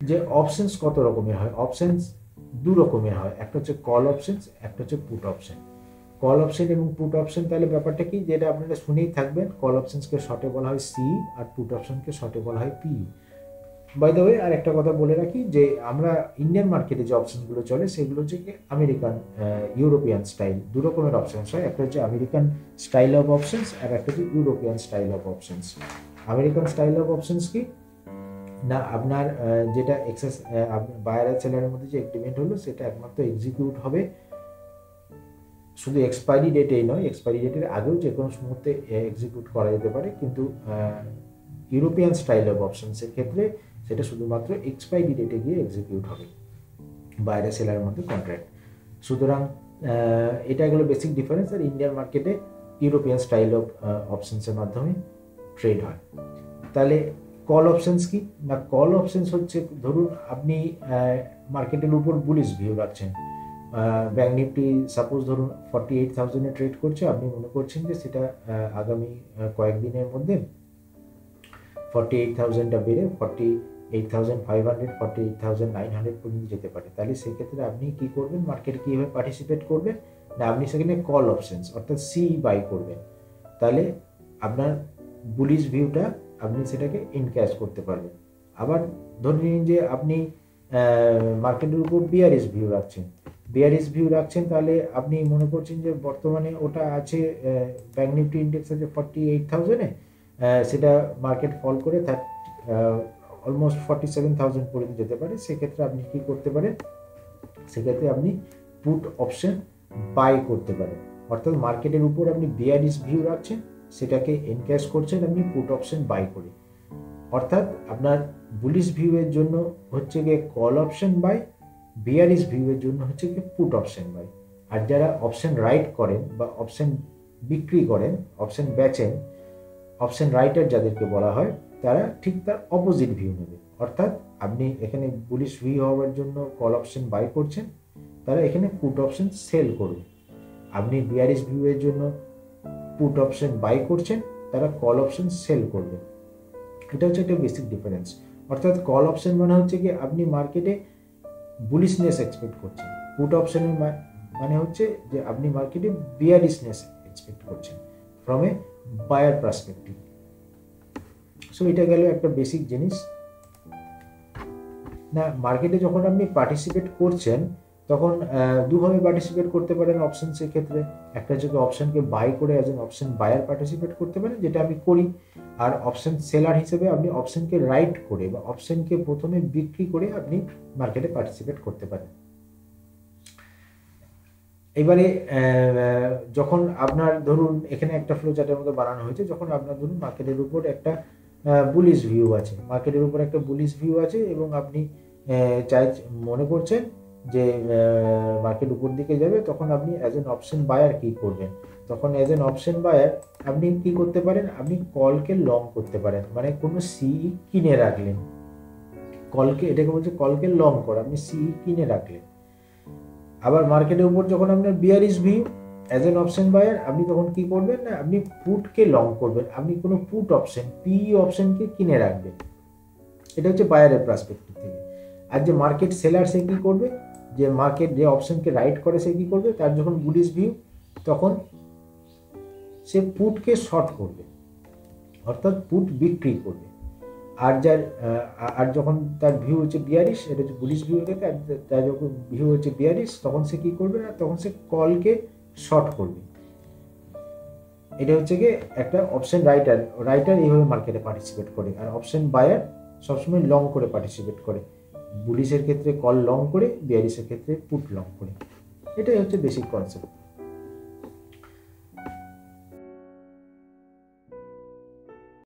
যে অপশনস কত রকমের হয়, অপশনস দু রকমের হয়, একটা হচ্ছে কল অপশনস, একটা হচ্ছে পুট অপশন। কল অপশন এবং পুট অপশন, তাহলে ব্যাপারটা কি, যেটা আপনারা শুনেই থাকবেন, কল অপশনসকে শর্টে বলা হয় সি, আর পুট অপশনকে শর্টে বলা হয় পি। বাই দ্য ওয়ে আর একটা কথা বলে রাখি, যে আমরা ইন্ডিয়ান মার্কেটে যে অপশনগুলো চলে সেগুলো হচ্ছে কি আমেরিকান, ইউরোপিয়ান স্টাইল, দু রকমের অপশনস হয়, একটা হচ্ছে আমেরিকান স্টাইল অফ অপশনস আর একটা হচ্ছে European style of options. American style of options কি না, আপনার যেটা এক্সেস বায়ার আর সেলারের মধ্যে যে এগ্রিমেন্ট হলো সেটা একমাত্র এক্সিকিউট হবে শুধু এক্সপায়ারি ডেটেই নয়, এক্সপায়ারি ডেটের আগেও যে কোনো মুহূর্তে এক্সিকিউট করা যেতে পারে, কিন্তু ইউরোপিয়ান স্টাইল অফ অপশনসের ক্ষেত্রে সেটা শুধুমাত্র এক্সপায়ারি ডেটে গিয়ে এক্সিকিউট হবে বাইরে সেলারের মধ্যে কন্ট্রাক্ট। সুতরাং এটা গেলো বেসিক ডিফারেন্স। আর ইন্ডিয়ান মার্কেটে ইউরোপিয়ান স্টাইল অফ অপশনসের মাধ্যমে ট্রেড হয়। তাহলে কল অপশনস কি না, কল অপশনস হচ্ছে ধরুন আপনি মার্কেটের উপর বুলিশ ভিউ রাখছেন, ব্যাঙ্ক নিফটি সাপোজ ধরুন 48,000-এ ট্রেড করছে, আপনি মনে করছেন যে সেটা আগামী কয়েকদিনের মধ্যে 48,000টা বেড়ে 48,500, 48,900 পর্যন্ত যেতে পারে। তাহলে সেক্ষেত্রে আপনি কি করবেন, মার্কেটে কীভাবে পার্টিসিপেট করবেন না, আপনি সেখানে কল অপশনস অর্থাৎ সি বাই করবেন। তাহলে আপনার বুলিশ ভিউটা আপনি সেটাকে ইনক্যাশ করতে পারবেন। আবার ধরে নিন যে আপনি মার্কেটের উপর বিয়ারিশ ভিউ রাখছেন, তাহলে আপনি মনে করছেন যে বর্তমানে ওটা আছে, ব্যাঙ্ক নিফটি ইন্ডেক্স আছে 48,000-এ, সেটা মার্কেট ফল করে অলমোস্ট 47,000 পর্যন্ত যেতে পারে। সেক্ষেত্রে আপনি কি করতে পারেন, সেক্ষেত্রে আপনি পুট অপশন বাই করতে পারেন। অর্থাৎ মার্কেটের উপর আপনি বিয়ারিশ ভিউ রাখছেন, সেটাকে এনক্যাশ করছেন আপনি পুট অপশন বাই করে। অর্থাৎ আপনার বুলিশ ভিউয়ের জন্য হচ্ছে গিয়ে কল অপশন বাই, বিয়ারিশ ভিউয়ের জন্য হচ্ছে গিয়ে পুট অপশন বাই। আর যারা অপশন রাইট করেন বা অপশন বিক্রি করেন, অপশন বেচেন, অপশন রাইটার যাদেরকে বলা হয়, তারা ঠিক তার অপোজিট ভিউ নেবে। অর্থাৎ আপনি এখানে বুলিশ ভিউ হওয়ার জন্য কল অপশন বাই করছেন, তারা এখানে পুট অপশন সেল করবে। আপনি বিয়ারিশ ভিউয়ের জন্য পুট অপশন বাই করছেন, তারা কল অপশন সেল করবে। এটা হচ্ছে একটা বেসিক ডিফারেন্স। অর্থাৎ কল অপশন মানে হচ্ছে কি আপনি মার্কেটে বুলিশনেস এক্সপেক্ট করছেন, পুট অপশনের মানে হচ্ছে যে আপনি মার্কেটে বিয়ারিশনেস এক্সপেক্ট করছেন from a buyer perspective. So এটা গেল একটা বেসিক জিনিস। না, মার্কেটে যখন আপনি পার্টিসিপেট করছেন তখন দুভাবে পার্টিসিপেট করতে পারেন অপশনসের ক্ষেত্রে। একটা হচ্ছে অপশনকে বাই করে as an option buyer participate করতে পারেন, যেটা আমি করি। আর অপশন সেলার হিসেবে আপনি অপশনকে রাইট করে বা অপশনকে প্রথমে বিক্রি করে আপনি মার্কেটে পার্টিসিপেট করতে পারেন। এবারে যখন আপনার ধরুন এখানে একটা ফ্লো চার্টের মতো বানানো হয়েছে, যখন আপনার ধরুন মার্কেটের উপর একটা বুলিশ ভিউ আছে, এবং আপনি মনে করছেন যে মার্কেট উপর দিকে যাবে, তখন আপনি অ্যাজ এন অপশন বায়ার কি করবেন, তখন অ্যাজ এন অপশন বায়ার আপনি কি করতে পারেন, আপনি কলকে লং করতে পারেন, মানে কোনো সিই কিনে রাখলেন, এটাকে বলছে কলকে লং করা, আপনি সিই কিনে রাখলেন। আবার মার্কেটের উপর যখন আপনার bearish view, as an option buyer আপনি তখন কি করবেন না, আপনি পুটকে লং করবেন, আপনি কোনো পুট অপশন পিই অপশনকে কিনে রাখবেন। এটা হচ্ছে বায়ারের পার্সপেক্টিভ থেকে। আর যে মার্কেট সেলার সে কি করবে, যে মার্কেট যে অপশনকে রাইট করে সে কি করবে, তার যখন বুলিশ ভিউ তখন সে পুটকে শর্ট করবে, অর্থাৎ পুট বিক্রি করবে। আর যখন তার ভিউ হচ্ছে বিয়ারিশ, এটা হচ্ছে বুলিশ ভিউ থেকে, আর তার যখন ভিউ হচ্ছে বিয়ারিশ তখন সে কি করবে না, তখন সে কলকে শর্ট করবে। এটা হচ্ছে গিয়ে একটা অপশন রাইটার এইভাবে মার্কেটে পার্টিসিপেট করে, আর অপশন বায়ার সবসময় লং করে পার্টিসিপেট করে। বুলিশের ক্ষেত্রে কল লং করে, বিয়ারিশের ক্ষেত্রে পুট লং করে। এটাই হচ্ছে বেসিক কনসেপ্ট।